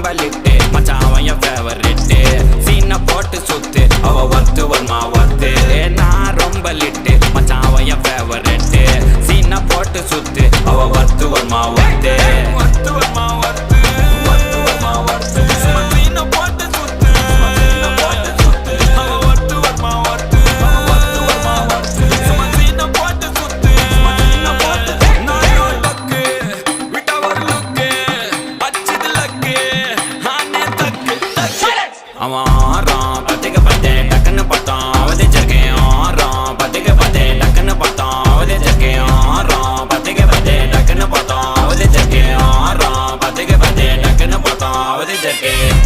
ரொம்ப லிட்டு மச்சான் அவன் என் ஃபேவரெட்டு சீனை போட்டு சுத்து அவ ஒர்த்து வருமா ஒர்த்து நான் ரொம்ப லிட்டு மச்சான் அவன் என் ஃபேவரெட்டு சீனை போட்டு சுத்து அவ ஒர்த்து வருமா ஒர்த்து ஒர்த்து வருமா ஒர்த்து ஒர்த்து வருமா ஒர்த்து சீனை போட்டு சுத்து சீனை போட்டு சுத்து அவ ஒர்த்து வருமா ஒர்த்து ஒர்த்து வருமா ஒர்த்து சீனை போட்டு சுத்து சீனை போட்டு நானோ டக்கு விட்ட ஒரு லுக்கு அச்சது லக்கு ஆனே தக்கு தக்கு அவன் ஆறான் பத்திக்க பார்த்தேன் டக்குன்னு பார்த்தான் அவதே ஜர்க்கேன் ஆறான் பத்திக்க பார்த்தேன் டக்குன்னு பார்த்தான் அவதே ஜர்க்கேன் ஆறான் பத்திக்க பார்த்தேன் டக்குன்னு பார்த்தான் அவதே ஜர்க்கேன் ஆறான் பத்திக்க பார்த்தேன் டக்குன்னு பார்த்தான் அவதே ஜர்க்கேன்